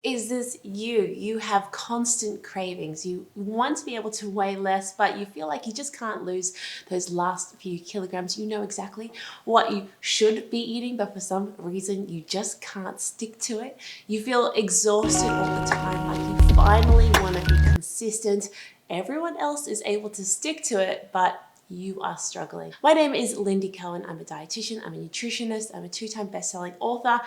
Is this you? You have constant cravings. You want to be able to weigh less, but you feel like you just can't lose those last few kilograms. You know exactly what you should be eating, but for some reason you just can't stick to it. You feel exhausted all the time, like you finally want to be consistent. Everyone else is able to stick to it, but you are struggling. My name is Lindy Cohen. I'm a dietitian, I'm a nutritionist, I'm a two-time best-selling author,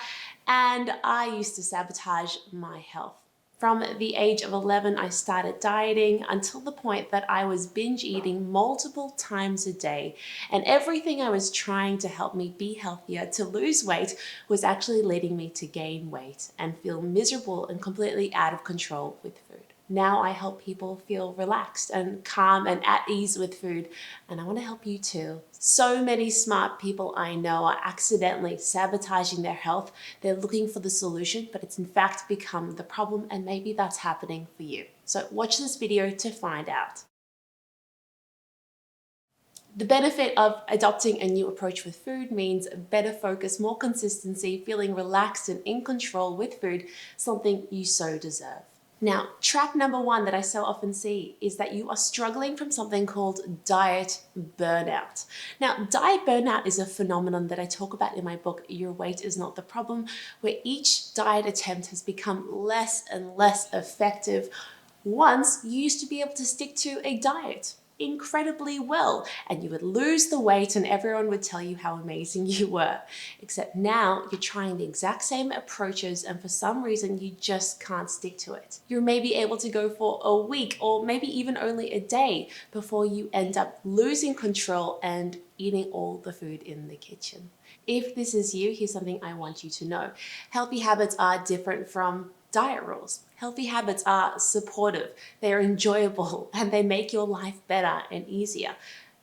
and I used to sabotage my health. From the age of 11, I started dieting until the point that I was binge eating multiple times a day. And everything I was trying to help me be healthier, to lose weight, was actually leading me to gain weight and feel miserable and completely out of control with food. Now I help people feel relaxed and calm and at ease with food, and I want to help you too. So many smart people I know are accidentally sabotaging their health. They're looking for the solution, but it's in fact become the problem, and maybe that's happening for you. So watch this video to find out. The benefit of adopting a new approach with food means better focus, more consistency, feeling relaxed and in control with food, something you so deserve. Now, trap number one that I so often see is that you are struggling from something called diet burnout. Now, diet burnout is a phenomenon that I talk about in my book, Your Weight Is Not the Problem, where each diet attempt has become less and less effective. Once, you used to be able to stick to a diet incredibly well, and you would lose the weight and everyone would tell you how amazing you were. Except now you're trying the exact same approaches and for some reason you just can't stick to it. You're maybe able to go for a week or maybe even only a day before you end up losing control and eating all the food in the kitchen. If this is you, here's something I want you to know. Healthy habits are different from diet rules. Healthy habits are supportive, they're enjoyable, and they make your life better and easier.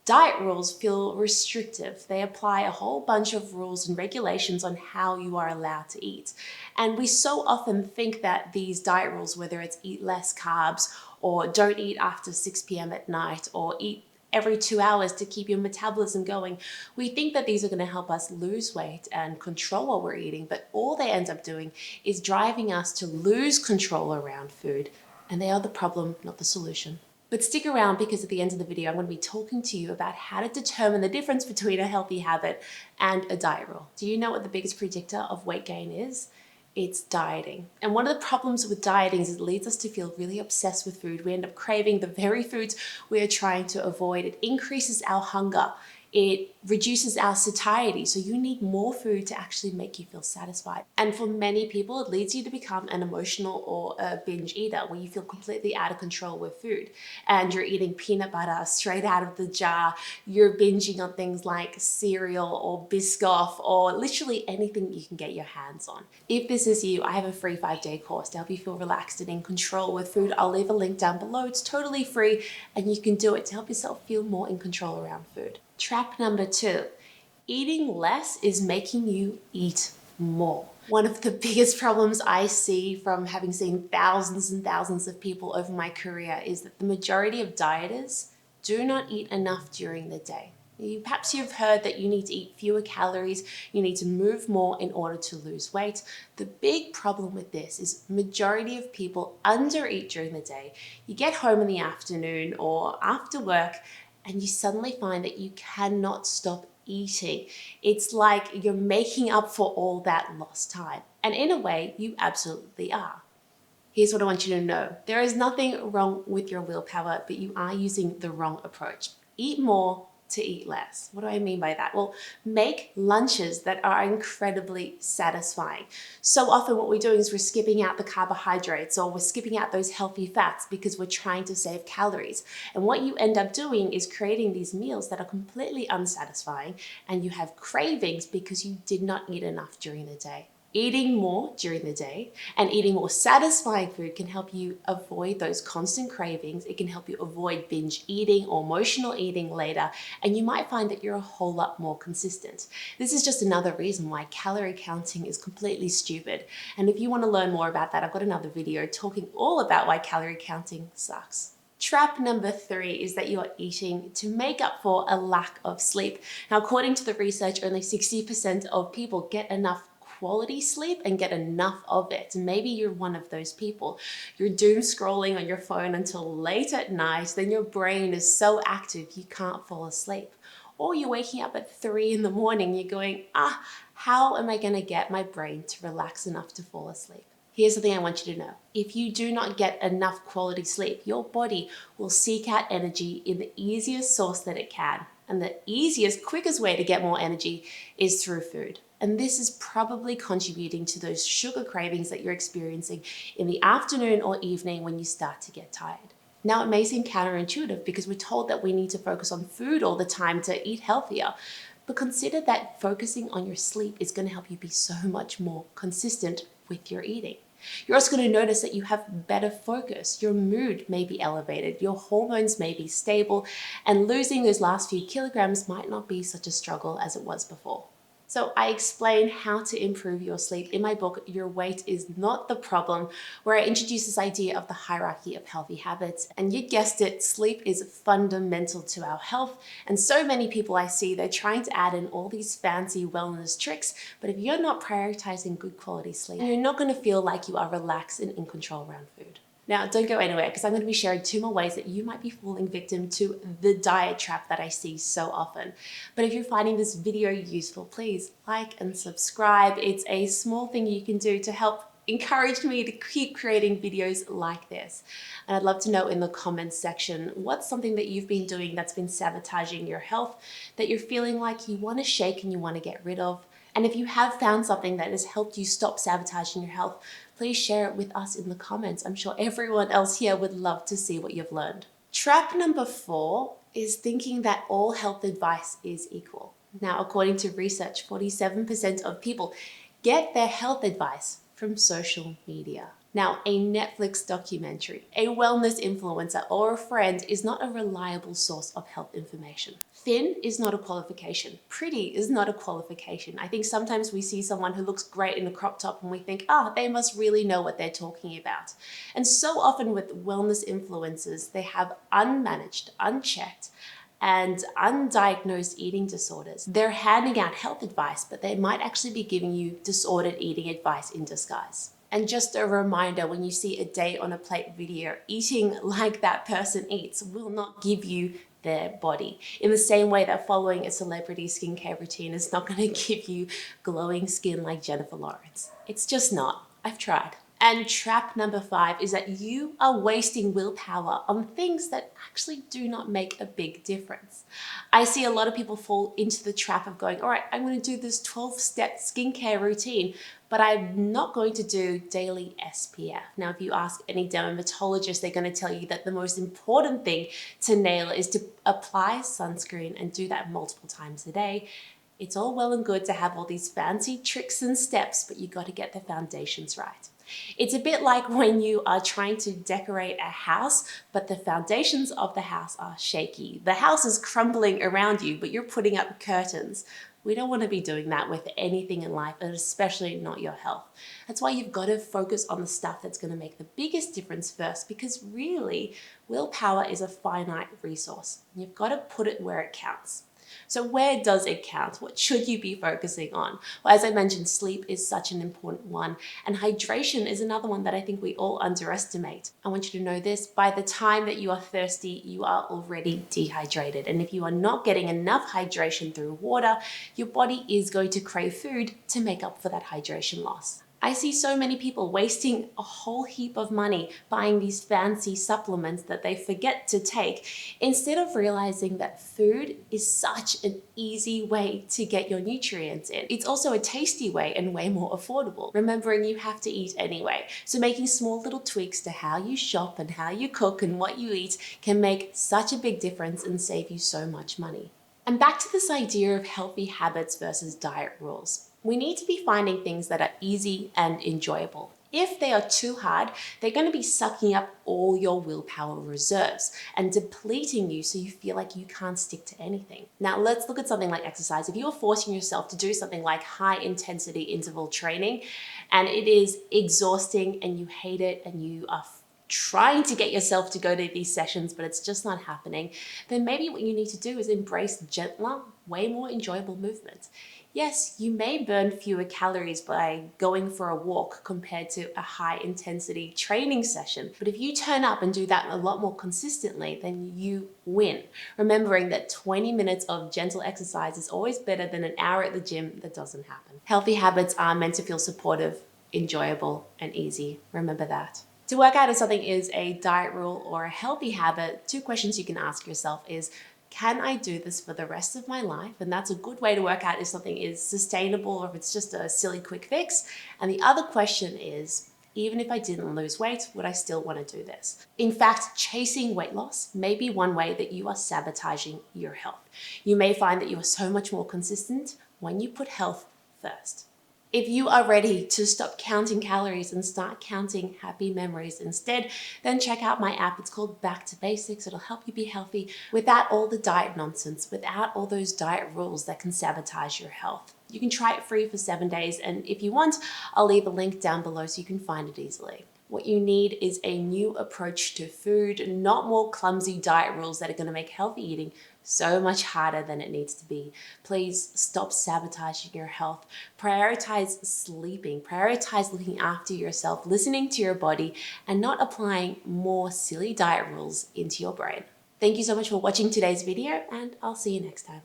Diet rules feel restrictive. They apply a whole bunch of rules and regulations on how you are allowed to eat. And we so often think that these diet rules, whether it's eat less carbs or don't eat after 6 p.m. at night or eat every 2 hours to keep your metabolism going. We think that these are going to help us lose weight and control what we're eating, but all they end up doing is driving us to lose control around food, and they are the problem, not the solution. But stick around because at the end of the video, I'm going to be talking to you about how to determine the difference between a healthy habit and a diet rule. Do you know what the biggest predictor of weight gain is? It's dieting. And one of the problems with dieting is it leads us to feel really obsessed with food. We end up craving the very foods we are trying to avoid. It increases our hunger. It reduces our satiety. So you need more food to actually make you feel satisfied. And for many people, it leads you to become an emotional or a binge eater where you feel completely out of control with food. And you're eating peanut butter straight out of the jar. You're binging on things like cereal or Biscoff or literally anything you can get your hands on. If this is you, I have a free 5-day course to help you feel relaxed and in control with food. I'll leave a link down below. It's totally free and you can do it to help yourself feel more in control around food. Trap number 2, eating less is making you eat more. One of the biggest problems I see from having seen thousands and thousands of people over my career is that the majority of dieters do not eat enough during the day. Perhaps you've heard that you need to eat fewer calories, you need to move more in order to lose weight. The big problem with this is majority of people undereat during the day. You get home in the afternoon or after work and you suddenly find that you cannot stop eating. It's like you're making up for all that lost time. And in a way, you absolutely are. Here's what I want you to know. There is nothing wrong with your willpower, but you are using the wrong approach. Eat more to eat less. What do I mean by that? Well, make lunches that are incredibly satisfying. So often what we're doing is we're skipping out the carbohydrates or we're skipping out those healthy fats because we're trying to save calories. And what you end up doing is creating these meals that are completely unsatisfying and you have cravings because you did not eat enough during the day. Eating more during the day and eating more satisfying food can help you avoid those constant cravings. It can help you avoid binge eating or emotional eating later, and you might find that you're a whole lot more consistent. This is just another reason why calorie counting is completely stupid. And if you want to learn more about that, I've got another video talking all about why calorie counting sucks. Trap number 3 is that you are eating to make up for a lack of sleep. Now, according to the research, only 60% of people get enough quality sleep and get enough of it. Maybe you're one of those people. You're doom scrolling on your phone until late at night, then your brain is so active you can't fall asleep. Or you're waking up at 3 in the morning, you're going, how am I going to get my brain to relax enough to fall asleep? Here's the thing I want you to know. If you do not get enough quality sleep, your body will seek out energy in the easiest source that it can. And the easiest, quickest way to get more energy is through food. And this is probably contributing to those sugar cravings that you're experiencing in the afternoon or evening when you start to get tired. Now, it may seem counterintuitive because we're told that we need to focus on food all the time to eat healthier. But consider that focusing on your sleep is going to help you be so much more consistent with your eating. You're also going to notice that you have better focus. Your mood may be elevated, your hormones may be stable, and losing those last few kilograms might not be such a struggle as it was before. So I explain how to improve your sleep in my book, Your Weight is Not the Problem, where I introduce this idea of the hierarchy of healthy habits. And you guessed it, sleep is fundamental to our health. And so many people I see, they're trying to add in all these fancy wellness tricks, but if you're not prioritizing good quality sleep, you're not going to feel like you are relaxed and in control around food. Now, don't go anywhere because I'm going to be sharing 2 more ways that you might be falling victim to the diet trap that I see so often. But if you're finding this video useful, please like and subscribe. It's a small thing you can do to help encourage me to keep creating videos like this. And I'd love to know in the comments section, what's something that you've been doing that's been sabotaging your health, that you're feeling like you want to shake and you want to get rid of. And if you have found something that has helped you stop sabotaging your health, please share it with us in the comments. I'm sure everyone else here would love to see what you've learned. Trap number 4 is thinking that all health advice is equal. Now, according to research, 47% of people get their health advice from social media. Now, a Netflix documentary, a wellness influencer, or a friend is not a reliable source of health information. Thin is not a qualification. Pretty is not a qualification. I think sometimes we see someone who looks great in a crop top and we think, they must really know what they're talking about. And so often with wellness influencers, they have unmanaged, unchecked, and undiagnosed eating disorders. They're handing out health advice, but they might actually be giving you disordered eating advice in disguise. And just a reminder, when you see a day on a plate video, eating like that person eats will not give you their body. In the same way that following a celebrity skincare routine is not going to give you glowing skin like Jennifer Lawrence. It's just not. I've tried. And trap number 5 is that you are wasting willpower on things that actually do not make a big difference. I see a lot of people fall into the trap of going, all right, I'm going to do this 12-step skincare routine, but I'm not going to do daily SPF. Now, if you ask any dermatologist, they're going to tell you that the most important thing to nail is to apply sunscreen and do that multiple times a day. It's all well and good to have all these fancy tricks and steps, but you got to get the foundations right. It's a bit like when you are trying to decorate a house, but the foundations of the house are shaky. The house is crumbling around you, but you're putting up curtains. We don't want to be doing that with anything in life, and especially not your health. That's why you've got to focus on the stuff that's going to make the biggest difference first, because really, willpower is a finite resource. You've got to put it where it counts. So where does it count? What should you be focusing on? Well, as I mentioned, sleep is such an important one, and hydration is another one that I think we all underestimate. I want you to know this, by the time that you are thirsty, you are already dehydrated. And if you are not getting enough hydration through water, your body is going to crave food to make up for that hydration loss. I see so many people wasting a whole heap of money buying these fancy supplements that they forget to take, instead of realizing that food is such an easy way to get your nutrients in. It's also a tasty way and way more affordable, remembering you have to eat anyway. So making small little tweaks to how you shop and how you cook and what you eat can make such a big difference and save you so much money. And back to this idea of healthy habits versus diet rules. We need to be finding things that are easy and enjoyable. If they are too hard, they're going to be sucking up all your willpower reserves and depleting you so you feel like you can't stick to anything. Now, let's look at something like exercise. If you're forcing yourself to do something like high intensity interval training and it is exhausting and you hate it and you are trying to get yourself to go to these sessions, but it's just not happening, then maybe what you need to do is embrace gentler, way more enjoyable movements. Yes, you may burn fewer calories by going for a walk compared to a high intensity training session. But if you turn up and do that a lot more consistently, then you win. Remembering that 20 minutes of gentle exercise is always better than an hour at the gym that doesn't happen. Healthy habits are meant to feel supportive, enjoyable, and easy. Remember that. To work out if something is a diet rule or a healthy habit, 2 questions you can ask yourself is, can I do this for the rest of my life? And that's a good way to work out if something is sustainable or if it's just a silly quick fix. And the other question is, even if I didn't lose weight, would I still want to do this? In fact, chasing weight loss may be one way that you are sabotaging your health. You may find that you are so much more consistent when you put health first. If you are ready to stop counting calories and start counting happy memories instead, then check out my app. It's called Back to Basics. It'll help you be healthy without all the diet nonsense, without all those diet rules that can sabotage your health. You can try it free for 7 days, and if you want, I'll leave a link down below so you can find it easily. What you need is a new approach to food, not more clumsy diet rules that are going to make healthy eating so much harder than it needs to be. Please stop sabotaging your health. Prioritize sleeping. Prioritize looking after yourself, listening to your body, and not applying more silly diet rules into your brain. Thank you so much for watching today's video, and I'll see you next time.